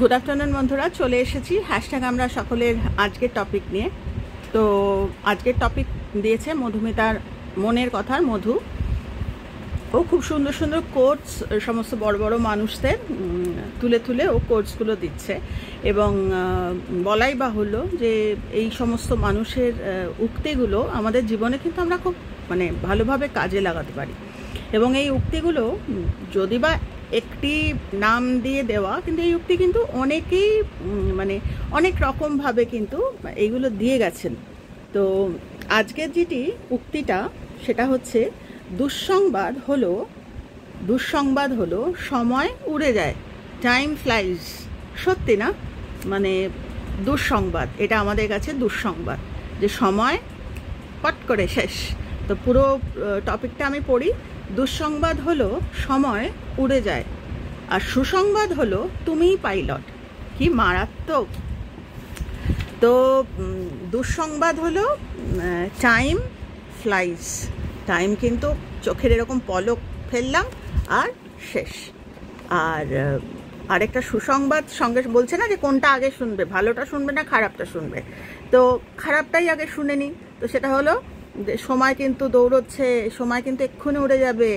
Good afternoon বন্ধুরা, চলে এসেছি হ্যাশট্যাগ আমরা সকলের আজকের টপিক নিয়ে। তো আজকের টপিক দিয়েছে মধুমিতার মনের কথার মধু। ও খুব সুন্দর সুন্দর কোটস সমস্ত বড় বড় মানুষদের তুলে তুলে ও কোটসগুলো দিচ্ছে, এবং বলাই বাহুল্য যে এই সমস্ত মানুষের উক্তিগুলো আমাদের জীবনে কিন্তু আমরা খুব ভালোভাবে কাজে লাগাতে পারি। এবং এই উক্তিগুলো যদি বা একটি নাম দিয়ে দেওয়া, কিন্তু এই উক্তি কিন্তু অনেকেই অনেক রকমভাবে কিন্তু এইগুলো দিয়ে গেছেন। তো আজকের যেটি উক্তিটা সেটা হচ্ছে দুঃসংবাদ হলো সময় উড়ে যায়, টাইম ফ্লাইজ। সত্যি না? দুঃসংবাদ, এটা আমাদের কাছে দুঃসংবাদ যে সময় পট করে শেষ। তো পুরো টপিকটা আমি পড়ি। দুঃসংবাদ হলো সময় উড়ে যায়, আর সুসংবাদ হলো তুমিই পাইলট। কি মারাত্মক! তো দুঃসংবাদ হলো টাইম ফ্লাইজ, টাইম কিন্তু চোখের এরকম পলক ফেললাম আর শেষ। আর আরেকটা সুসংবাদ সঙ্গে বলছে না যে কোনটা আগে শুনবে, ভালোটা শুনবে না খারাপটা শুনবে। তো খারাপটাই আগে শুনে নি। তো সেটা হলো সময় কিন্তু দৌড়চ্ছে, সময় কিন্তু এক্ষুনি উড়ে যাবে,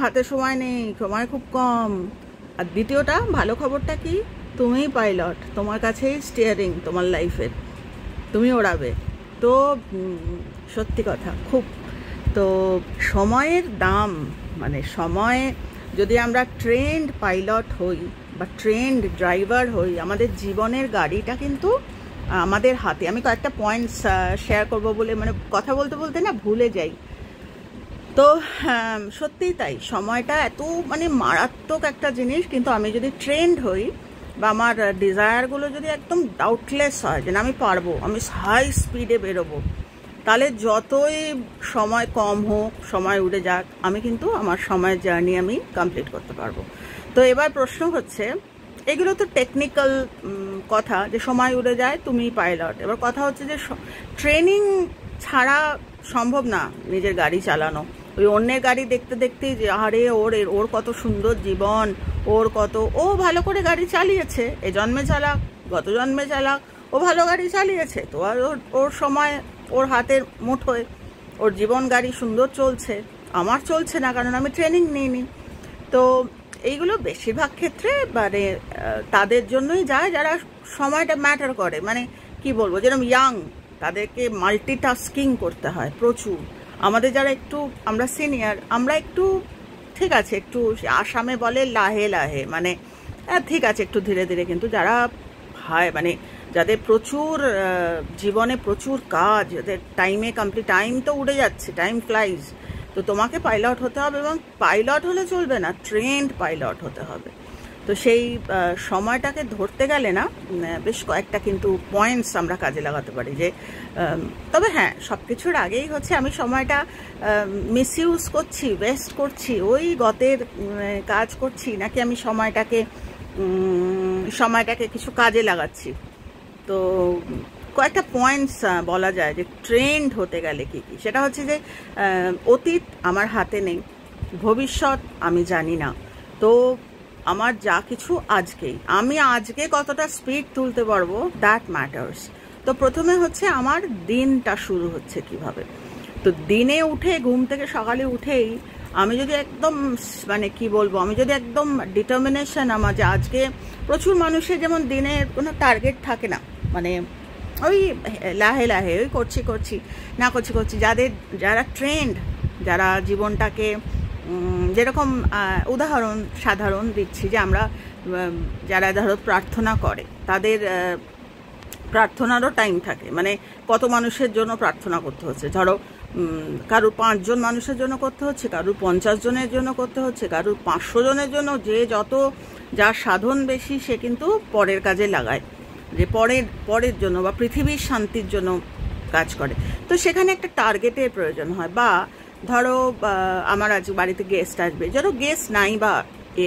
হাতে সময় নেই, সময় খুব কম। আর দ্বিতীয়টা ভালো খবরটা কি, তুমিই পাইলট, তোমার কাছেই স্টিয়ারিং তোমার লাইফের, তুমি ওড়াবে। তো সত্যি কথা খুব। তো সময়ের দাম, সময় যদি আমরা ট্রেন্ড পাইলট হই বা ট্রেন্ড ড্রাইভার হই, আমাদের জীবনের গাড়িটা কিন্তু আমাদের হাতে। আমি কয়েকটা পয়েন্টস শেয়ার করব বলে কথা বলতে বলতে না ভুলে যাই। তো সত্যিই তাই, সময়টা এত মারাত্মক একটা জিনিস। কিন্তু আমি যদি ট্রেন্ড হই বা আমার ডিজায়ারগুলো যদি একদম ডাউটলেস হয় যে না আমি পারবো, আমি হাই স্পিডে বেরোবো, তাহলে যতই সময় কম হোক, সময় উড়ে যাক, আমি কিন্তু আমার সময়ের জার্নি আমি কমপ্লিট করতে পারবো। তো এবার প্রশ্ন হচ্ছে, এগুলো তো টেকনিক্যাল কথা যে সময় উড়ে যায় তুমি পাইলট। এবার কথা হচ্ছে যে ট্রেনিং ছাড়া সম্ভব না নিজের গাড়ি চালানো। ওই অন্যের গাড়ি দেখতে দেখতেই যে আরে ওর কত সুন্দর জীবন, ও ভালো করে গাড়ি চালিয়েছে, এ জন্মে চালাক, গত জন্মে চালাক, ও ভালো গাড়ি চালিয়েছে, তো আর ওর সময় ওর হাতের মুঠোয়, ওর জীবন গাড়ি সুন্দর চলছে, আমার চলছে না কারণ আমি ট্রেনিং নিইনি। তো এইগুলো বেশিরভাগ ক্ষেত্রে তাদের জন্যই যায় যারা সময়টা ম্যাটার করে। কি বলবো, যেরকম ইয়াং, তাদেরকে মাল্টিটাস্কিং করতে হয় প্রচুর। আমাদের যারা একটু আমরা সিনিয়র, আমরা একটু ঠিক আছে, একটু আসামে বলে লাহে লাহে, ঠিক আছে একটু ধীরে ধীরে। কিন্তু যারা যাদের প্রচুর জীবনে প্রচুর কাজ, যাদের টাইম তো উড়ে যাচ্ছে, টাইম ফ্লাইজ। তো তোমাকে পাইলট হতে হবে, এবং পাইলট হলে চলবে না, ট্রেন্ড পাইলট হতে হবে। তো সেই সময়টাকে ধরতে গেলে না বেশ কয়েকটা কিন্তু পয়েন্টস আমরা কাজে লাগাতে পারি। যে তবে হ্যাঁ, সব কিছুর আগেই হচ্ছে আমি সময়টা মিসইউজ করছি, ওয়েস্ট করছি, ওই গতের কাজ করছি, নাকি আমি সময়টাকে কিছু কাজে লাগাচ্ছি। তো কয়েকটা পয়েন্টস বলা যায় যে ট্রেন্ড হতে গেলে কি কি। সেটা হচ্ছে যে অতীত আমার হাতে নেই, ভবিষ্যৎ আমি জানি না। তো আমার যা কিছু আমি আজকে কতটা স্পিড তুলতে পারবো, দ্যাট ম্যাটার্স। তো প্রথমে হচ্ছে আমার দিনটা শুরু হচ্ছে কিভাবে। তো দিনে উঠে, ঘুম থেকে সকালে উঠেই আমি যদি একদম কি বলবো, আমি যদি একদম ডিটারমিনেশন আমার যে আজকে, প্রচুর মানুষের যেমন দিনের কোনো টার্গেট থাকে না, ওই লাহে লাহে ওই করছি যারা ট্রেন্ড, যারা জীবনটাকে যেরকম উদাহরণ সাধারণ দিচ্ছি, যে আমরা যারা ধরো প্রার্থনা করে, তাদের প্রার্থনারও টাইম থাকে। কত মানুষের জন্য প্রার্থনা করতে হচ্ছে, ধরো কারুর 5 জন মানুষের জন্য করতে হচ্ছে, কারুর 50 জনের জন্য করতে হচ্ছে, কারুর 500 জনের জন্য। যে যার সাধন বেশি সে কিন্তু পরের কাজে লাগায়, যে পরের জন্য বা পৃথিবীর শান্তির জন্য কাজ করে। তো সেখানে একটা টার্গেটের প্রয়োজন হয়। বা ধরো আমার আজ বাড়িতে গেস্ট আসবে, ধরো গেস্ট নাই বা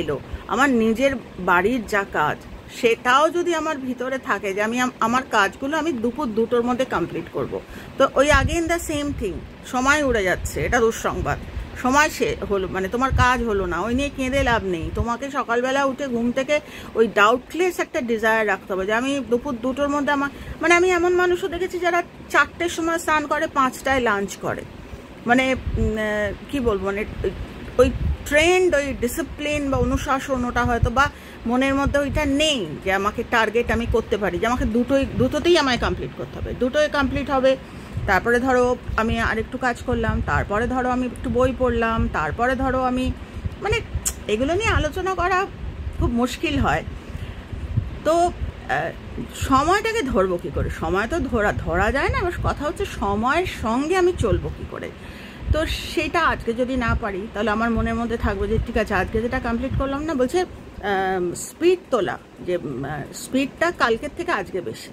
এলো, আমার নিজের বাড়ির যা কাজ সেটাও যদি আমার ভিতরে থাকে যে আমি আমার কাজগুলো আমি দুপুর 2টোর মধ্যে কমপ্লিট করব। তো ওই আগেইন দ্য সেম থিং, সময় উড়ে যাচ্ছে, এটা দুঃসংবাদ। সময় সে হলো, মানে তোমার কাজ হলো না, ওই নিয়ে কেঁদে লাভ নেই। তোমাকে সকালবেলা উঠে ঘুম থেকে ওই ডাউটলেস একটা ডিজায়ার রাখতে হবে যে আমি দুপুর 2টোর মধ্যে মানে আমি এমন মানুষও দেখেছি যারা 4টের সময় স্নান করে, 5টায় লাঞ্চ করে। মানে কি বলবো, মানে ওই ট্রেন্ড, ওই ডিসিপ্লিন বা অনুশাসন ওটা হয়তো বা মনের মধ্যে ওইটা নেই যে আমাকে টার্গেট আমি করতে পারি, যে আমাকে দুটোতেই আমায় কমপ্লিট করতে হবে, দুটোই কমপ্লিট হবে। তারপরে ধরো আমি আরেকটু কাজ করলাম, তারপরে ধরো আমি একটু বই পড়লাম, তারপরে ধরো আমি, মানে এগুলো নিয়ে আলোচনা করা খুব মুশকিল হয়। তো সময়টাকে ধরবো কী করে? সময় তো ধরা যায় না, এবার কথা হচ্ছে সময়ের সঙ্গে আমি চলবো কী করে। তো সেটা আজকে যদি না পারি তাহলে আমার মনের মধ্যে থাকবে যে ঠিক আছে, আজকে যেটা কমপ্লিট করলাম না, বলছে স্পিড তোলা, যে স্পিডটা কালকের থেকে আজকে বেশি,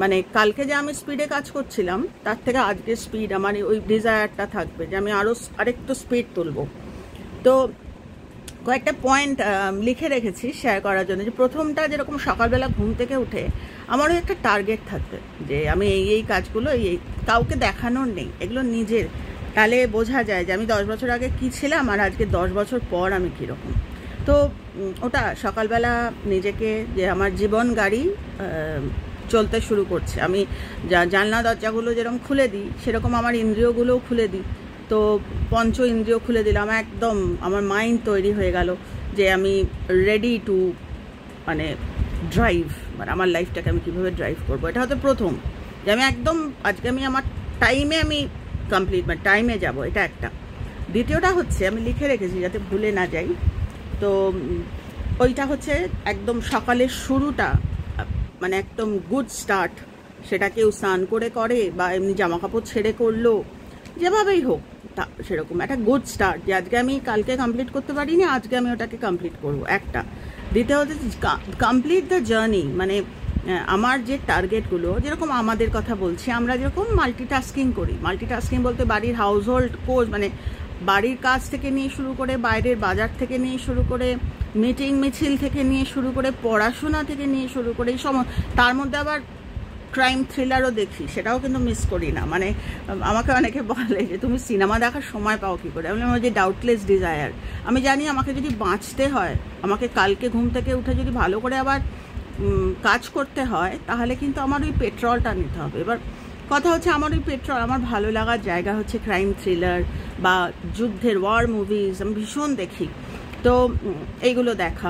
মানে কালকে যে আমি স্পিডে কাজ করছিলাম তার থেকে আজকে স্পিড, আমার ওই ডিজায়ারটা থাকবে যে আমি আরেকটু স্পিড তুলবো। তো কয়েকটা পয়েন্ট লিখে রেখেছি শেয়ার করার জন্য। যে প্রথমটা, যেরকম সকালবেলা ঘুম থেকে উঠে আমারও একটা টার্গেট থাকবে যে আমি এই কাজগুলো এই কাউকে দেখানোর নেই, এগুলো নিজের, তাহলে বোঝা যায় যে আমি 10 বছর আগে কী ছিলাম আর আজকে 10 বছর পর আমি কীরকম। তো ওটা সকালবেলা নিজেকে, যে আমার জীবন গাড়ি চলতে শুরু করছে, আমি জানলা দরজাগুলো যেরকম খুলে দিই সেরকম আমার ইন্দ্রিয়গুলোও খুলে দিই। তো পঞ্চ ইন্দ্রিয় খুলে দিলাম, একদম আমার মাইন্ড তৈরি হয়ে গেল যে আমি রেডি টু, মানে ড্রাইভ, মানে আমার লাইফটাকে আমি কীভাবে ড্রাইভ করবো, এটা হয়তো প্রথম, যে আমি একদম আজকে আমি আমার টাইমে আমি কমপ্লিট, মানে টাইমে যাব, এটা একটা। দ্বিতীয়টা হচ্ছে আমি লিখে রেখেছি যাতে ভুলে না যাই, তো ওইটা হচ্ছে একদম সকালের শুরুটা, মানে একদম গুড স্টার্ট, সেটা কেউ স্নান করে বা এমনি জামা কাপড় ছেড়ে করলো, যেভাবেই হোক তা সেরকম একটা গুড স্টার্ট, যে আজকে আমি কালকে কমপ্লিট করতে পারিনি, আজকে আমি ওটাকে কমপ্লিট করবো, একটা। দ্বিতীয় হচ্ছে কমপ্লিট দ্য জার্নি, মানে আমার যে টার্গেটগুলো, যেরকম আমাদের কথা বলছি, আমরা যেরকম মাল্টিটাস্কিং করি, মাল্টিটাস্কিং বলতে বাড়ির হাউস হোল্ড কোর্স, মানে বাড়ির কাজ থেকে নিয়ে শুরু করে, বাইরের বাজার থেকে নিয়ে শুরু করে, মিটিং মিছিল থেকে নিয়ে শুরু করে, পড়াশোনা থেকে নিয়ে শুরু করে, এই সময় তার মধ্যে আবার ক্রাইম থ্রিলারও দেখি, সেটাও কিন্তু মিস করি না। মানে আমাকে অনেকে বলে যে তুমি সিনেমা দেখার সময় পাও কী করে? আমি আমার যে ডাউটলেস ডিজায়ার, আমি জানি আমাকে যদি বাঁচতে হয়, আমাকে কালকে ঘুম থেকে উঠে যদি ভালো করে আবার কাজ করতে হয়, তাহলে কিন্তু আমার ওই পেট্রোলটা নিতে হবে। এবার কথা হচ্ছে আমার ওই পেট্রোল, আমার ভালো লাগার জায়গা হচ্ছে ক্রাইম থ্রিলার বা যুদ্ধের ওয়ার মুভিজ, আমি ভীষণ দেখি। তো এইগুলো দেখা,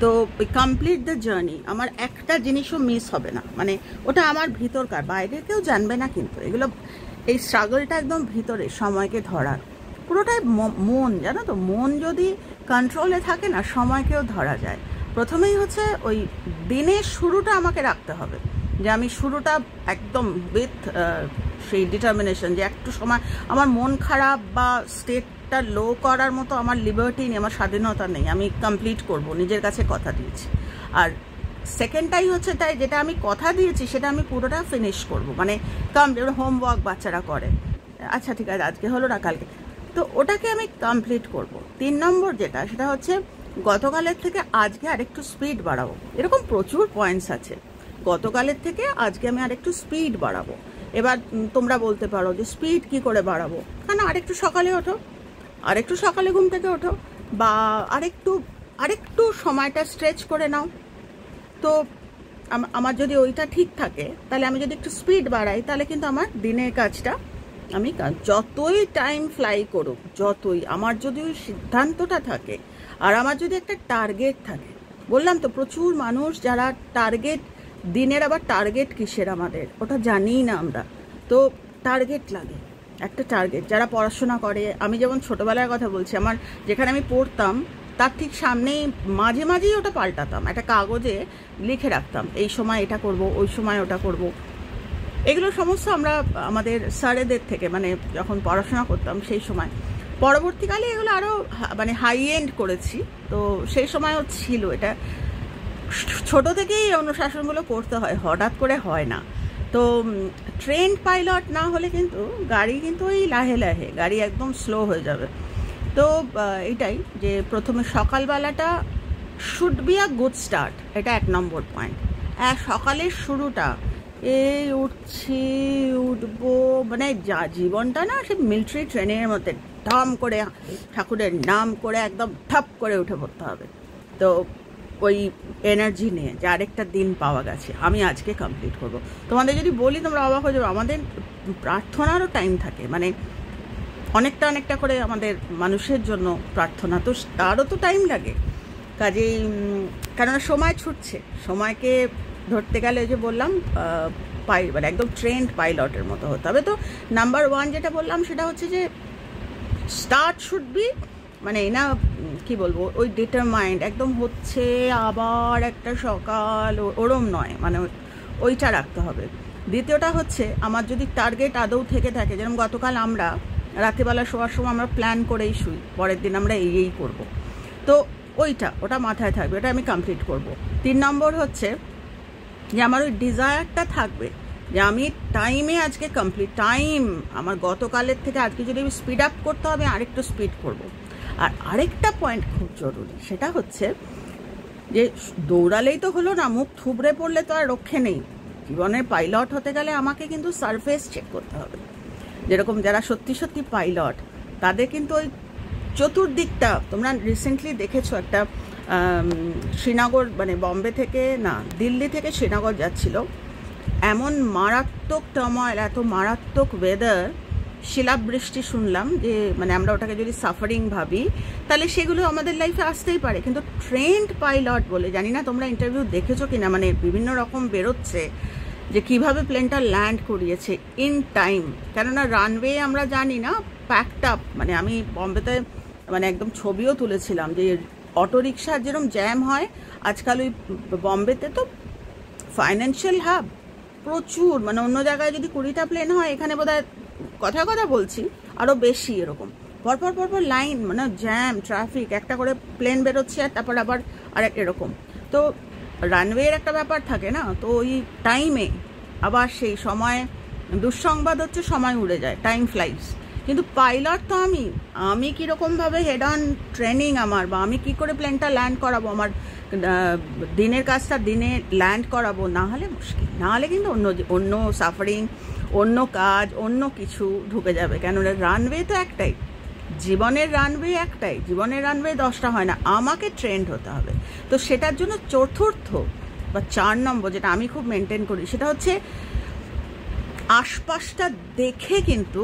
তো ওই কমপ্লিট দ্য জার্নি, আমার একটা জিনিসও মিস হবে না, মানে ওটা আমার ভিতরকার, বাইরে কেউ জানবে না, কিন্তু এগুলো, এই স্ট্রাগলটা একদম ভিতরে, সময়কে ধরার পুরোটাই মন, জানো তো, মন যদি কন্ট্রোলে থাকে না, সময়কেও ধরা যায়। প্রথমেই হচ্ছে ওই দিনের শুরুটা আমাকে রাখতে হবে, যে আমি শুরুটা একদম উইথ সেই ডিটারমিনেশন, যে একটু সময় আমার মন খারাপ বা স্টেটটা লো করার মতো আমার লিবার্টি নেই, আমার স্বাধীনতা নেই, আমি কমপ্লিট করব, নিজের কাছে কথা দিয়েছি। আর সেকেন্ডটাই হচ্ছে তাই, যেটা আমি কথা দিয়েছি সেটা আমি পুরোটা ফিনিশ করব, মানে হোমওয়ার্ক বাচ্চারা করে, আচ্ছা ঠিক আছে আজকে হলো না কালকে, তো ওটাকে আমি কমপ্লিট করব। 3 নম্বর যেটা, সেটা হচ্ছে গতকালের থেকে আজকে আরেকটু স্পিড বাড়াবো। এরকম প্রচুর পয়েন্টস আছে, গতকালের থেকে আজকে আমি আরেকটু স্পিড বাড়াবো। এবার তোমরা বলতে পারো যে স্পিড কি করে বাড়াবো? কেন, আরেকটু সকালে ওঠো, আরেকটু সকালে ঘুম থেকে ওঠো, বা আরেকটু সময়টা স্ট্রেচ করে নাও। তো আমার যদি ওইটা ঠিক থাকে, তাহলে আমি যদি একটু স্পিড বাড়াই, তাহলে কিন্তু আমার দিনের কাজটা আমি, যতই টাইম ফ্লাই করুক, যতই, আমার যদি ওই সিদ্ধান্তটা থাকে আর আমার যদি একটা টার্গেট থাকে, বললাম তো প্রচুর মানুষ যারা টার্গেট, দিনের আবার টার্গেট কিসের আমাদের ওটা জানিই না আমরা, তো টার্গেট লাগে, একটা টার্গেট। যারা পড়াশোনা করে, আমি যেমন ছোটোবেলার কথা বলছি, আমার যেখানে আমি পড়তাম তার ঠিক সামনেই মাঝে মাঝেই ওটা পাল্টাতাম, একটা কাগজে লিখে রাখতাম এই সময় এটা করব, ওই সময় ওটা করব। এগুলো সমস্ত আমরা আমাদের স্যারেদের থেকে, মানে যখন পড়াশোনা করতাম সেই সময়, পরবর্তীকালে এগুলো আরও মানে হাই এন্ড করেছি, তো সেই সময়ও ছিল। এটা ছোট থেকেই অনুশাসনগুলো করতে হয়, হঠাৎ করে হয় না। তো ট্রেন পাইলট না হলে কিন্তু গাড়ি কিন্তু ওই লাহে লাহে গাড়ি একদম স্লো হয়ে যাবে। তো এটাই, যে প্রথমে সকালবেলাটা should be a good start, এটা 1 নম্বর পয়েন্ট। সকালের শুরুটা, উঠছি উঠবো, মানে যা জীবনটা না সে মিলিটারি ট্রেনের মধ্যে ধম করে ঠাকুরের নাম করে একদম ঠাপ করে উঠে পড়তে হবে। তো ওই এনার্জি নিয়ে যে আরেকটা দিন পাওয়া গেছে, আমি আজকে কমপ্লিট করব। তোমাদের যদি বলি তোমরা অবাক হয়ে যাবে, আমাদের প্রার্থনারও টাইম থাকে, মানে অনেকটা করে আমাদের মানুষের জন্য প্রার্থনা, তো তারও তো টাইম লাগে। কাজেই কেননা সময় ছুটছে, সময়কে ধরতে গেলে যে বললাম মানে একদম ট্রেন্ড পাইলটের মতো হতে হবে। তো নাম্বার 1 যেটা বললাম সেটা হচ্ছে যে স্টার্ট শুড বি, মানে না কি বলবো, ওই ডিটারমাইন্ড একদম হচ্ছে আবার একটা সকাল ওরম নয়, মানে ওইটা রাখতে হবে। দ্বিতীয়টা হচ্ছে আমার যদি টার্গেট আদৌ থেকে থাকে, যেরকম গতকাল আমরা রাত্রিবেলা শোয়ার সময় আমরা প্ল্যান করেই শুই পরের দিন আমরা এই করব, তো ওটা মাথায় থাকবে, ওটা আমি কমপ্লিট করব। 3 নম্বর হচ্ছে যে আমার ওই ডিজায়ারটা থাকবে যে আমি টাইমে আজকে কমপ্লিট, টাইম আমার গতকালের থেকে আজকে যদি আমি স্পিড আপ করতে হবে আরেকটু স্পিড করব। আর আরেকটা পয়েন্ট খুব জরুরি, সেটা হচ্ছে যে দৌড়ালেই তো হলো না, মুখ থুবড়ে পড়লে তো আর রক্ষে নেই। জীবনের পাইলট হতে গেলে আমাকে কিন্তু সারফেস চেক করতে হবে। যেরকম যারা সত্যি পাইলট তাদের কিন্তু ওই চতুর্দিকটা, তোমরা রিসেন্টলি দেখেছো একটা শ্রীনগর, মানে বম্বে থেকে না দিল্লি থেকে শ্রীনগর যাচ্ছিল, এমন মারাত্মক টার্ময়েল, এত মারাত্মক ওয়েদার, শিলাবৃষ্টি শুনলাম যে মানে আমরা ওটাকে যদি সাফারিং ভাবি তাহলে সেগুলো আমাদের লাইফে আসতেই পারে। কিন্তু ট্রেন্ড পাইলট বলে, জানি না তোমরা ইন্টারভিউ দেখেছো কিনা, মানে বিভিন্ন রকম বেরোচ্ছে যে কিভাবে প্লেনটা ল্যান্ড করিয়েছে ইন টাইম। কেননা রানওয়ে আমরা জানি না প্যাকড আপ, মানে আমি বম্বেতে মানে একদম ছবিও তুলেছিলাম যে অটো রিক্সার যেরকম জ্যাম হয় আজকাল, ওই বম্বেতে তো ফাইন্যান্সিয়াল হাব প্রচুর, মানে অন্য জায়গায় যদি 20টা প্লেন হয় এখানে বোধহয় কথা বলছি আরও বেশি, এরকম পরপর লাইন, মানে জ্যাম ট্রাফিক, একটা করে প্লেন বেরোচ্ছে আর তারপর আবার আরেক এরকম। তো রানওয়ের একটা ব্যাপার থাকে না, তো ওই টাইমে আবার সেই সময় দুঃসংবাদ হচ্ছে সময় উড়ে যায়, টাইম ফ্লাইজ। কিন্তু পাইলট তো আমি কীরকমভাবে হেড অন ট্রেনিং আমার, বা আমি কি করে প্লেনটা ল্যান্ড করাবো, আমার দিনের কাজটা দিনে ল্যান্ড করাবো, না হলে মুশকিল, না হলে কিন্তু অন্য সাফারিং, অন্য কাজ, অন্য কিছু ঢুকে যাবে। কেন রানওয়ে তো একটাই, জীবনের রানওয়ে একটাই, জীবনের রানওয়ে 10টা হয় না, আমাকে ট্রেন্ড হতে হবে। তো সেটার জন্য চতুর্থ বা 4 নম্বর যেটা আমি খুব মেনটেন করি সেটা হচ্ছে আশপাশটা দেখে কিন্তু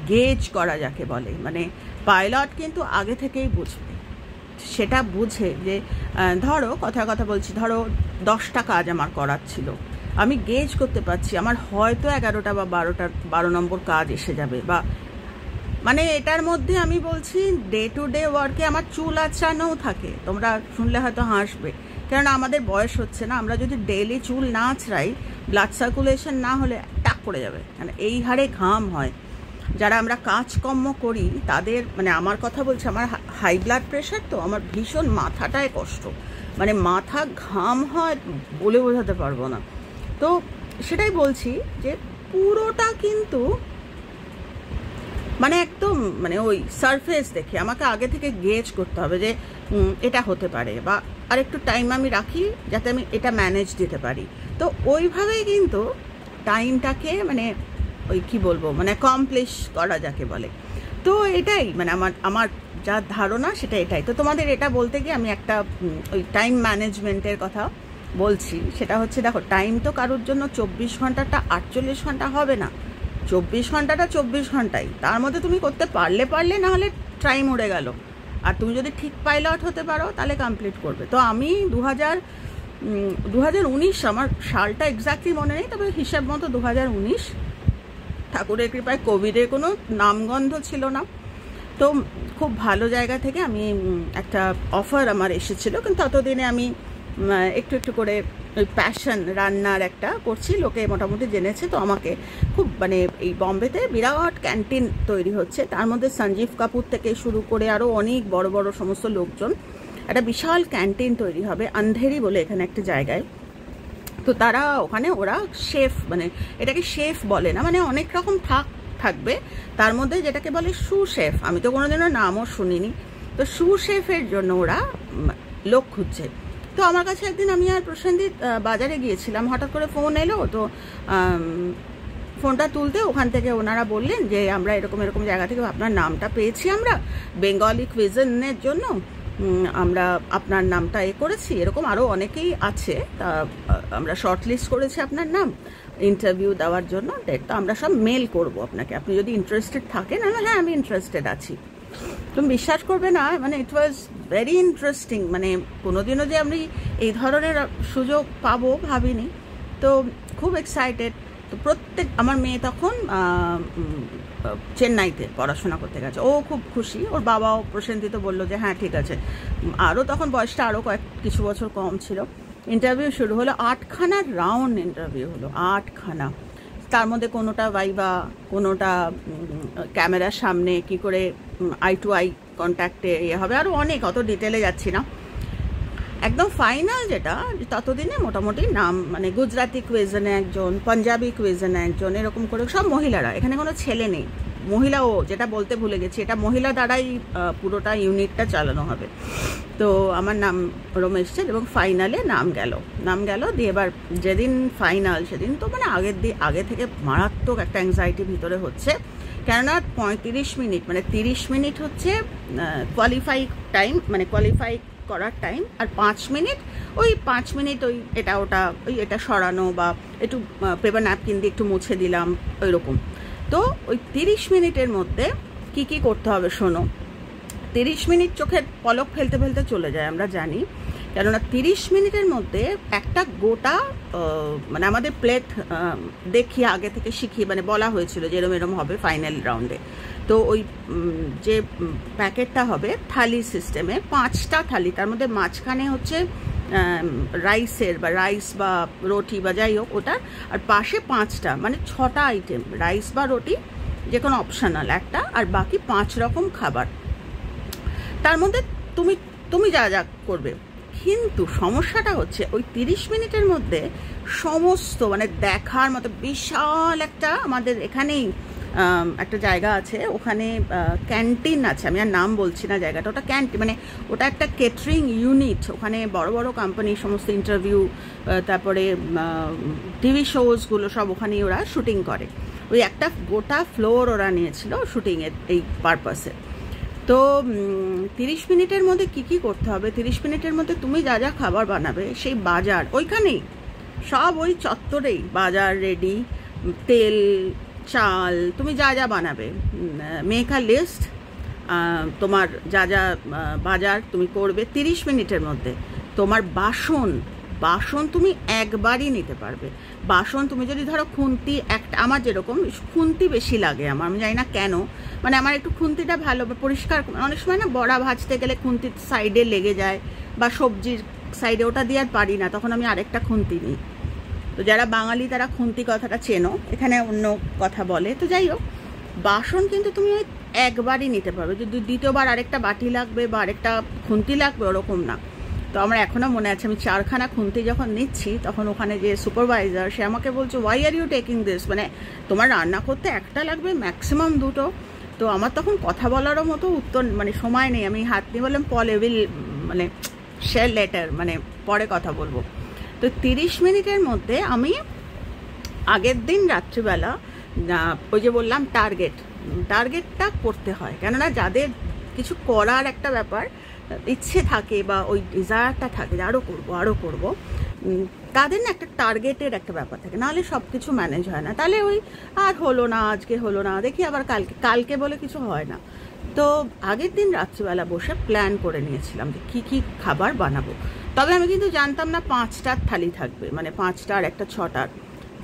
গেজ করা যাকে বলে, মানে পাইলট কিন্তু আগে থেকেই বুঝবে, সেটা বুঝে যে ধরো কথা বলছি, ধরো 10টা কাজ আমার করার ছিল, আমি গেজ করতে পারছি আমার হয়তো 11টা বা 12 নম্বর কাজ এসে যাবে, বা মানে এটার মধ্যে আমি বলছি ডে টু ডে ওয়ার্কে আমার চুল আঁচড়ানোও থাকে। তোমরা শুনলে হয়তো হাসবে, কেননা আমাদের বয়স হচ্ছে না, আমরা যদি ডেইলি চুল না আঁচড়াই, ব্লাড সার্কুলেশন না হলে টাক পড়ে যাবে, মানে এই হারে ঘাম হয়। যারা আমরা কাজকর্ম করি তাদের, মানে আমার কথা বলছি, আমার হাই ব্লাড প্রেশার, তো আমার ভীষণ মাথাটায় কষ্ট, মানে মাথা ঘাম হয় বলে বোঝাতে পারবো না। তো সেটাই বলছি যে পুরোটা কিন্তু মানে একদম মানে ওই সারফেস দেখে আমাকে আগে থেকে গেজ করতে হবে যে এটা হতে পারে, বা আরেকটু টাইম আমি রাখি যাতে আমি এটা ম্যানেজ দিতে পারি। তো ওইভাবেই কিন্তু টাইমটাকে মানে ওই কি বলবো, মানে কমপ্লিশ করা যাকে বলে। তো এটাই মানে আমার যা ধারণা সেটা এটাই। তো তোমাদের এটা বলতে গিয়ে আমি একটা ওই টাইম ম্যানেজমেন্টের কথা বলছি, সেটা হচ্ছে দেখো টাইম তো কারোর জন্য 24 ঘন্টাটা 48 ঘন্টা হবে না, 24 ঘন্টাটা 24 ঘন্টাই, তার মধ্যে তুমি করতে পারলে, না হলে টাইম উড়ে গেল। আর তুমি যদি ঠিক পাইলট হতে পারো তাহলে কমপ্লিট করবে। তো আমি 2019, আমার সালটা এক্স্যাক্টলি মনে নেই, তবে হিসাব মতো 2019, ঠাকুরের কৃপায় কোভিডের কোনো নামগন্ধ ছিল না, তো খুব ভালো জায়গা থেকে আমি একটা অফার আমার এসেছিল, কিন্তু ততদিনে আমি একটু করে ওই প্যাশন রান্নার একটা করছি, লোকে মোটামুটি জেনেছে। তো আমাকে খুব মানে এই বম্বেতে বিরাট ক্যান্টিন তৈরি হচ্ছে, তার মধ্যে সঞ্জীব কাপুর থেকে শুরু করে আরও অনেক বড় বড় সমস্ত লোকজন, একটা বিশাল ক্যান্টিন তৈরি হবে আন্ধেরি বলে এখানে একটা জায়গায়। তো তারা ওখানে ওরা শেফ, মানে এটাকে শেফ বলে না, মানে অনেক রকম থাকবে, তার মধ্যে যেটাকে বলে সু শেফ, আমি তো কোনোদিনও নামও শুনিনি। তো সু শেফের জন্য ওরা লোক খুঁজছে। তো আমার কাছে একদিন, আমি আর প্রসেনজিৎ বাজারে গিয়েছিলাম, হঠাৎ করে ফোন এলো, তো ফোনটা তুলতে ওখান থেকে ওনারা বললেন যে আমরা এরকম এরকম জায়গা থেকে আপনার নামটা পেয়েছি, আমরা বেঙ্গলি কুইজিনের জন্য আমরা আপনার নামটা করেছি, এরকম আরও অনেকেই আছে, তা আমরা শর্ট লিস্ট করেছি আপনার নাম ইন্টারভিউ দেওয়ার জন্য, তো আমরা সব মেল করব আপনাকে, আপনি যদি ইন্টারেস্টেড থাকেন। হ্যাঁ আমি ইন্টারেস্টেড আছি। তুমি বিশ্বাস করবে না, মানে ইট ওয়াজ ভেরি ইন্টারেস্টিং, মানে কোনোদিনও যে আমি এই ধরনের সুযোগ পাবো ভাবিনি, তো খুব এক্সাইটেড। তো আমার মেয়ে তখন চেন্নাইতে পড়াশোনা করতে গেছে, ও খুব খুশি, ওর বাবাও প্রশান্তিত বললো যে হ্যাঁ ঠিক আছে। আরও তখন বয়সটা আরও কিছু বছর কম ছিল। ইন্টারভিউ শুরু হলো, 8খানা রাউন্ড ইন্টারভিউ হলো, 8খানা। তার মধ্যে কোনোটা ভাইবা, কোনোটা ক্যামেরার সামনে কি করে আই টু আই কন্ট্যাক্টে হবে, আরও অনেক, অত ডিটেলে যাচ্ছি না। একদম ফাইনাল যেটা, ততদিনে মোটামুটি নাম, মানে গুজরাটি কুইজিনে একজন, পাঞ্জাবি কুইজিনে একজন, এরকম করে সব মহিলারা, এখানে কোনো ছেলে নেই, মহিলাও, যেটা বলতে ভুলে গেছি, এটা মহিলা দ্বারাই পুরোটা ইউনিটটা চালানো হবে। তো আমার নাম এসছে এবং ফাইনালে নাম গেল দিয়ে এবার যেদিন ফাইনাল সেদিন তো মানে আগে থেকে মারাত্মক একটা অ্যাংজাইটি ভিতরে হচ্ছে, কেননা 35 মিনিট, মানে 30 মিনিট হচ্ছে কোয়ালিফাই টাইম, মানে কোয়ালিফাই করার টাইম, আর 5 মিনিট ওই 5 মিনিট ওই এটা ওটা ওই এটা সরানো বা একটু পেপার ন্যাপকিন দিয়ে একটু মুছে দিলাম ওই রকম। তো ওই 30 মিনিটের মধ্যে কি করতে হবে শোনো। 30 মিনিট চোখের পলক ফেলতে ফেলতে চলে যায়, আমরা জানি, কেননা 30 মিনিটের মধ্যে একটা গোটা মানে আমাদের প্লেট দেখিয়ে আগে থেকে শিখিয়ে, মানে বলা হয়েছিল যে এরম হবে ফাইনাল রাউন্ডে। তো ওই যে প্যাকেটটা হবে থালি সিস্টেমে, 5টা থালি, তার মধ্যে মাঝখানে হচ্ছে রাইসের বা রাইস বা রুটি বা যাই হোক ওটা, আর পাশে 5টা, মানে 6টা আইটেম, রাইস বা রুটি যে কোনো অপশনাল একটা, আর বাকি 5 রকম খাবার। তার মধ্যে তুমি যা করবে, কিন্তু সমস্যাটা হচ্ছে ওই 30 মিনিটের মধ্যে সমস্ত, মানে দেখার মতো বিশাল একটা, আমাদের এখানেই একটা জায়গা আছে, ওখানে ক্যান্টিন আছে, আমি আর নাম বলছি না জায়গাটা, ওটা ক্যান্টিন, মানে ওটা একটা কেটারিং ইউনিট, ওখানে বড় বড় কোম্পানির সমস্ত ইন্টারভিউ, তারপরে টিভি শোজগুলো সব ওখানেই ওরা শুটিং করে। ওই একটা গোটা ফ্লোর ওরা নিয়েছিল শুটিংয়ের এই পারপাসে। তো 30 মিনিটের মধ্যে কি করতে হবে, 30 মিনিটের মধ্যে তুমি যা খাবার বানাবে সেই বাজার ওইখানেই, সব ওই চত্বরেই বাজার রেডি, তেল চাল, তুমি যা বানাবে, মেক আ লিস্ট, তোমার যা বাজার তুমি করবে 30 মিনিটের মধ্যে। তোমার বাসন তুমি একবারই নিতে পারবে। বাসন তুমি যদি ধরো খুন্তি একটা, আমার যেরকম খুন্তি বেশি লাগে, আমি জানি না কেন, মানে আমার একটু খুন্তিটা ভালো পরিষ্কার, অনেক সময় না বড়া ভাজতে গেলে খুন্তির সাইডে লেগে যায়, বা সবজির সাইডে, ওটা দিয়ে আর পারি না, তখন আমি আরেকটা খুন্তি নিই। তো যারা বাঙালি তারা খুন্তি কথাটা চেনো, এখানে অন্য কথা বলে। তো যাই হোক, বাসন কিন্তু তুমি ওই একবারই নিতে পারবে, যদি দ্বিতীয়বার আরেকটা বাটি লাগবে বা আরেকটা খুন্তি লাগবে ওরকম না। তো আমার এখনও মনে আছে, আমি 4খানা খুন্তি যখন নিচ্ছি, তখন ওখানে যে সুপারভাইজার সে আমাকে বলছে, why are you taking this, মানে তোমার রান্না করতে একটা লাগবে, ম্যাক্সিমাম 2টো। তো আমার তখন কথা বলারও মতো উত্তর, মানে সময় নেই, আমি হাত নিয়ে বললাম পল উইল, মানে শেয়ার লেটার, মানে পরে কথা বলবো। তো 30 মিনিটের মধ্যে আমি আগের দিন রাত্রিবেলা, ওই যে বললাম টার্গেটটা করতে হয়, কেননা যাদের কিছু করার একটা ব্যাপার ইচ্ছে থাকে বা ওই ডিজায়ারটা থাকে যে আরও করবো, তাদের না একটা টার্গেটের একটা ব্যাপার থাকে, নাহলে সব কিছু ম্যানেজ হয় না। তাহলে ওই আর হলো না, আজকে হলো না, দেখি আবার কালকে বলে কিছু হয় না। তো আগের দিন রাত্রিবেলা বসে প্ল্যান করে নিয়েছিলাম যে কী খাবার বানাবো। তবে আমি কিন্তু জানতাম না 5টার থালি থাকবে, মানে 5টার একটা 6টার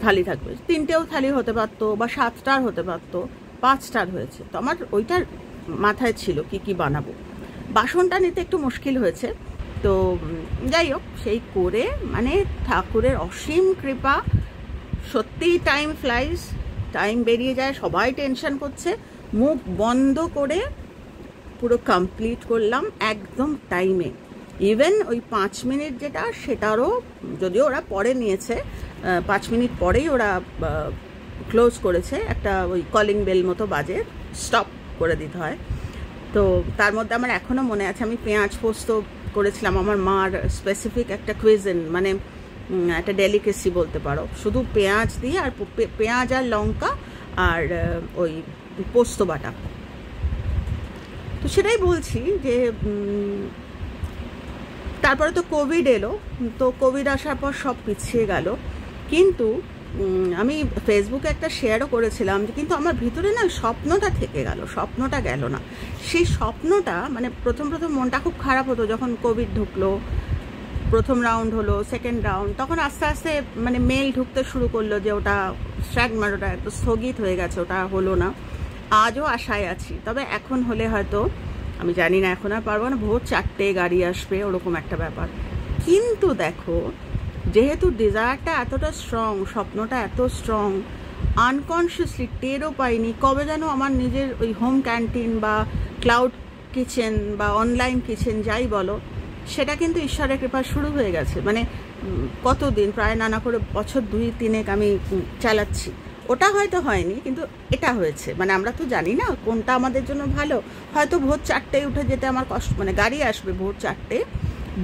থালি থাকবে, 3টেও থালি হতে পারতো বা 7টার হতে পারতো, 5টার হয়েছে। তো আমার ওইটার মাথায় ছিল কি বানাবো। বাসনটা নিতে একটু মুশকিল হয়েছে। তো যাই হোক, সেই করে, মানে ঠাকুরের অসীম কৃপা, সত্যিই টাইম ফ্লাইজ, টাইম বেরিয়ে যায়, সবাই টেনশন করছে, মুখ বন্ধ করে পুরো কমপ্লিট করলাম একদম টাইমে। ইভেন ওই 5 মিনিট যেটা, সেটারও যদিও ওরা পরে নিয়েছে, 5 মিনিট পরেই ওরা ক্লোজ করেছে, একটা ওই কলিং বেল মতো বাজে, স্টপ করে দিতে হয়। তো তার মধ্যে আমার এখনও মনে আছে, আমি পেঁয়াজ পোস্ত করেছিলাম, আমার মার স্পেসিফিক একটা কুইজিন, মানে একটা ডেলিকেসি বলতে পারো, শুধু পেঁয়াজ দিয়ে আর পেঁয়াজ আর লঙ্কা আর ওই পোস্ত বাটা। তো সেটাই বলছি যে তারপরে তো কোভিড এলো, তো কোভিড আসার পর সব পিছিয়ে গেল। কিন্তু আমি ফেসবুকে একটা শেয়ারও করেছিলাম যে কিন্তু আমার ভিতরে না স্বপ্নটা থেকে গেল, স্বপ্নটা গেল না। সেই স্বপ্নটা মানে প্রথম মনটা খুব খারাপ হতো যখন কোভিড ঢুকলো, প্রথম রাউন্ড হলো, সেকেন্ড রাউন্ড, তখন আস্তে আস্তে মানে মেল ঢুকতে শুরু করলো যে ওটা স্ট্যাগনার্ড, ওটা একটু স্থগিত হয়ে গেছে, ওটা হলো না। আজও আশায় আছি, তবে এখন হলে হয়তো, আমি জানি না, এখন আর পারবো না, ভোর 4টে গাড়ি আসবে, ওরকম একটা ব্যাপার। কিন্তু দেখো, যেহেতু ডিজায়ারটা এতটা স্ট্রং, স্বপ্নটা এত স্ট্রং, আনকনসিয়াসলি টেরও পাইনি কবে যেন আমার নিজের ওই হোম ক্যান্টিন বা ক্লাউড কিচেন বা অনলাইন কিচেন যাই বলো, সেটা কিন্তু ঈশ্বরের কৃপা শুরু হয়ে গেছে। মানে কতদিন, প্রায় নানা করে বছর 2-3 আমি চালাচ্ছি। ওটা হয়তো হয়নি, কিন্তু এটা হয়েছে। মানে আমরা তো জানি না কোনটা আমাদের জন্য ভালো। হয়তো ভোর 4টায় উঠে যেতে আমার কষ্ট, মানে গাড়ি আসবে ভোর 4টে,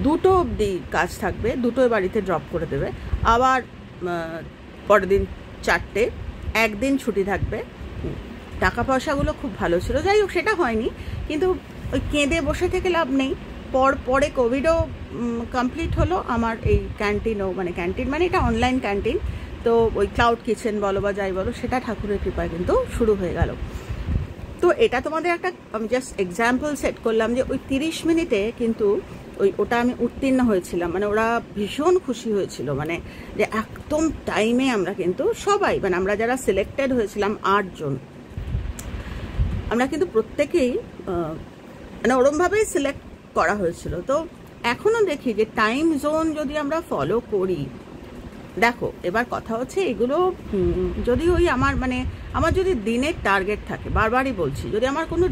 2টো অবধি কাজ থাকবে, 2টোয় বাড়িতে ড্রপ করে দেবে, আবার পরের দিন 4টে, একদিন ছুটি থাকবে। টাকা পয়সাগুলো খুব ভালো ছিল, যাই হোক সেটা হয়নি। কিন্তু ওই কেঁদে বসে থেকে লাভ নেই। পরে কোভিডও কমপ্লিট হলো, আমার এই ক্যান্টিনও, মানে ক্যান্টিন মানে এটা অনলাইন ক্যান্টিন, তো ওই ক্লাউড কিচেন বলো বা যাই বলো, সেটা ঠাকুরের কৃপায় কিন্তু শুরু হয়ে গেল। তো এটা তোমাদের একটা আমি জাস্ট এক্সাম্পল সেট করলাম যে ওই 30 মিনিটে কিন্তু ওটা আমি উত্তীর্ণ হয়েছিলাম। মানে ওরা ভীষণ খুশি হয়েছিল, মানে যে একদম টাইমে আমরা কিন্তু সবাই, মানে আমরা যারা সিলেক্টেড হয়েছিলাম 8 জন, আমরা কিন্তু প্রত্যেকেই মানে ওরমভাবেই সিলেক্ট করা হয়েছিল। তো এখনও দেখি যে টাইম জোন যদি আমরা ফলো করি, দেখো এবার কথা হচ্ছে এগুলো যদি ওই আমার যদি দিনের টার্গেট থাকে, বারবারই বলছি, যদি আমার কোনো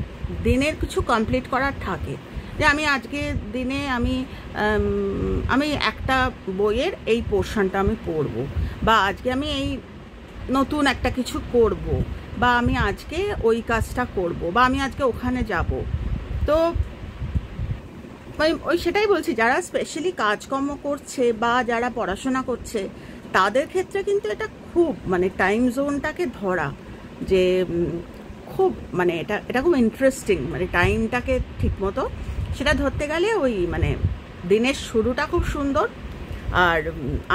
দিনের কিছু কমপ্লিট করার থাকে, যে আমি আজকে দিনে আমি একটা বইয়ের এই পোর্শনটা আমি পড়বো, বা আজকে আমি এই নতুন একটা কিছু করব, বা আমি আজকে ওই কাজটা করব, বা আমি আজকে ওখানে যাব। তো ওই সেটাই বলছি, যারা স্পেশালি কাজকর্ম করছে বা যারা পড়াশোনা করছে, তাদের ক্ষেত্রে কিন্তু এটা খুব মানে টাইম জোনটাকে ধরা, যে খুব মানে এটা খুব ইন্টারেস্টিং, মানে টাইমটাকে ঠিকমতো সেটা ধরতে গেলে ওই মানে দিনের শুরুটা খুব সুন্দর, আর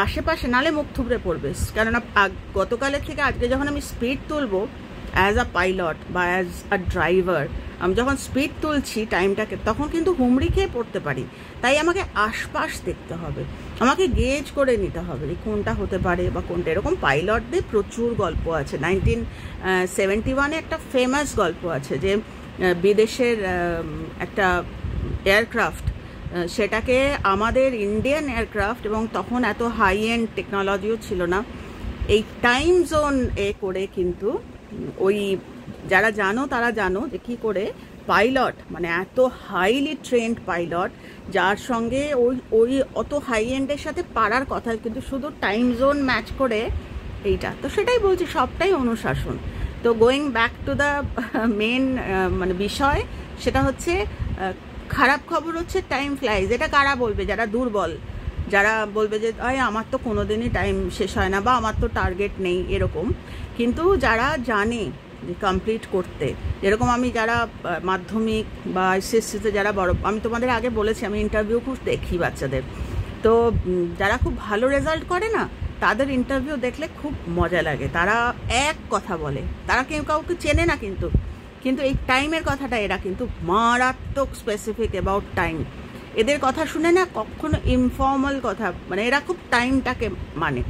আশেপাশে নালে মুখ থুবড়ে পড়বে। কেননা গতকালের থেকে আজকে যখন আমি স্পিড তুলবো অ্যাজ আ পাইলট বা অ্যাজ আ ড্রাইভার, আমি যখন স্পিড তুলছি টাইমটাকে, তখন কিন্তু হুমড়ি খেয়ে পড়তে পারি। তাই আমাকে আশপাশ দেখতে হবে, আমাকে গেজ করে নিতে হবে যে কোনটা হতে পারে বা কোনটা। এরকম পাইলটদের প্রচুর গল্প আছে। 1971 একটা ফেমাস গল্প আছে যে বিদেশের একটা এয়ারক্রাফট, সেটাকে আমাদের ইন্ডিয়ান এয়ারক্রাফট, এবং তখন এত হাই এন্ড টেকনোলজিও ছিল না, এই টাইম জোন করে কিন্তু ওই যারা জানো তারা জানো যে কী করে পাইলট, মানে এত হাইলি ট্রেন্ড পাইলট, যার সঙ্গে ওই অত হাই এন্ডের সাথে পারার কথা, কিন্তু শুধু টাইম জোন ম্যাচ করে এইটা। তো সেটাই বলছি, সবটাই অনুশাসন। তো going back to the main মানে বিষয়, সেটা হচ্ছে খারাপ খবর হচ্ছে টাইম ফ্লাইজ। এটা কারা বলবে? যারা দুর্বল, যারা বলবে যে আমার তো কোনোদিনই টাইম শেষ হয় না, বা আমার তো টার্গেট নেই, এরকম। কিন্তু যারা জানে যে কমপ্লিট করতে, যেরকম আমি যারা মাধ্যমিক বা এসএসসিতে যারা বড়, আমি তোমাদের আগে বলেছি আমি ইন্টারভিউ খুব দেখি বাচ্চাদের, তো যারা খুব ভালো রেজাল্ট করে না, তাদের ইন্টারভিউ দেখলে খুব মজা লাগে। তারা এক কথা বলে, তারা কেউ কাউকে চেনে না, কিন্তু এই টাইমের কথাটা এরা কিন্তু মারাত্মক স্পেসিফিক অ্যাবাউট টাইম। এদের কথা শুনে না কখনো ইনফর্মাল কথা, মানে এরা খুব টাইমটাকে মানে।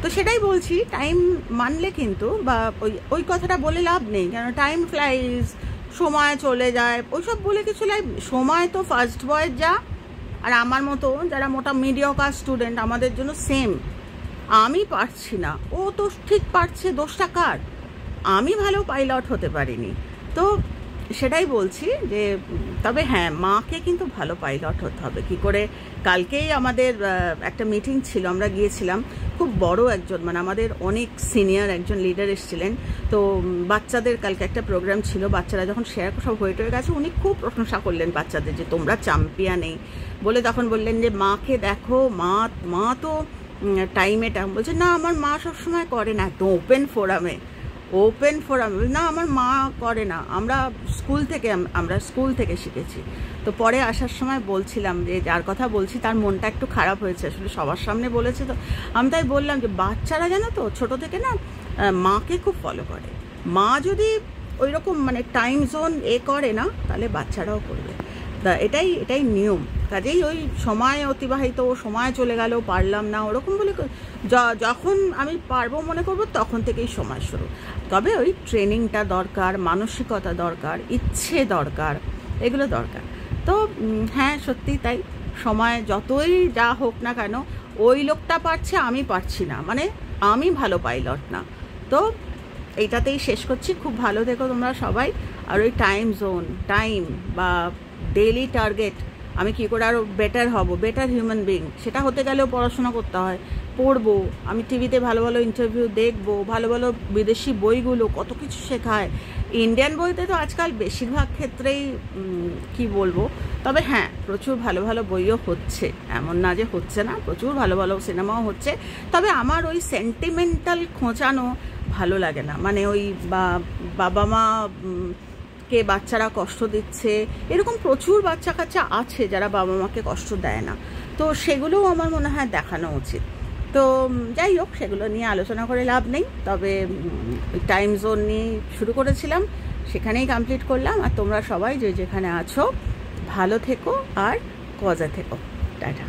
তো সেটাই বলছি, টাইম মানলে কিন্তু, বা ওই কথাটা বলে লাভ নেই, কেন টাইম ফ্লাইজ, সময় চলে যায়, ওইসব বলে কিছু লাভ। সময় তো ফার্স্ট বয়ের যা, আর আমার মতো যারা মোটা মিডিয়কার স্টুডেন্ট, আমাদের জন্য সেম। আমি পারছি না, ও তো ঠিক পারছে, দোষটা কার? আমি ভালো পাইলট হতে পারিনি। তো সেটাই বলছি যে তবে হ্যাঁ, মাকে কিন্তু ভালো পাইলট হতে হবে। কি করে, কালকেই আমাদের একটা মিটিং ছিল, আমরা গিয়েছিলাম, খুব বড় একজন, মানে আমাদের অনেক সিনিয়র একজন লিডার এসেছিলেন। তো বাচ্চাদের কালকে একটা প্রোগ্রাম ছিল, বাচ্চারা যখন শেয়ার সব হয়ে গেছে, উনি খুব প্রশংসা করলেন বাচ্চাদের যে তোমরা চ্যাম্পিয়ন বলে। তখন বললেন যে মাকে দেখো, মা তো টাইমে বলছে না, আমার মা সবসময় করে না, একদম ওপেন ফোরামে না, আমার মা করে না, আমরা স্কুল থেকে শিখেছি। তো পরে আসার সময় বলছিলাম যে যার কথা বলছি তার মনটা একটু খারাপ হয়েছে, আসলে সবার সামনে বলেছে। তো আমি তাই বললাম যে বাচ্চারা জানো তো ছোট থেকে না মাকে খুব ফলো করে। মা যদি ওই রকম মানে টাইম জোন করে না, তাহলে বাচ্চারাও করবে। তা এটাই নিয়ম। কাজেই ওই সময় অতিবাহিত, সময় চলে গেল, পারলাম না ওরকম বলে, যখন আমি পারবো মনে করবো তখন থেকেই সময় শুরু। তবে ওই ট্রেনিংটা দরকার, মানসিকতা দরকার, ইচ্ছে দরকার, এগুলো দরকার। তো হ্যাঁ, সত্যি তাই। সময় যতই যা হোক না কেন, ওই লোকটা পারছে, আমি পারছি না, মানে আমি ভালো পাইলট না। তো এইটাতেই শেষ করছি। খুব ভালো থেকো তোমরা সবাই। আর ওই টাইম বা ডেইলি টার্গেট, আমি কী করে আরও বেটার হিউম্যান বিং, সেটা হতে গেলেও পড়াশোনা করতে হয়, পড়বো। আমি টিভিতে ভালো ভালো ইন্টারভিউ দেখবো, ভালো ভালো বিদেশি বইগুলো কত কিছু শেখায়। ইন্ডিয়ান বইতে তো আজকাল বেশিরভাগ ক্ষেত্রেই কি বলবো, তবে হ্যাঁ, প্রচুর ভালো ভালো বইও হচ্ছে, এমন না যে হচ্ছে না, প্রচুর ভালো ভালো সিনেমাও হচ্ছে। তবে আমার ওই সেন্টিমেন্টাল খোঁচানো ভালো লাগে না, মানে ওই বাবা মা কে বাচ্চারা কষ্ট দিচ্ছে, এরকম প্রচুর বাচ্চা কাচ্চা আছে যারা বাবা মাকে কষ্ট দেয় না। তো সেগুলোও আমার মনে হয় দেখানো উচিত। তো যাই হোক, সেগুলো নিয়ে আলোচনা করে লাভ নেই। তবে টাইম জোন নিয়ে শুরু করেছিলাম, সেখানেই কমপ্লিট করলাম। আর তোমরা সবাই যে যেখানে আছো ভালো থেকো আর কজা থেকো। টাটা।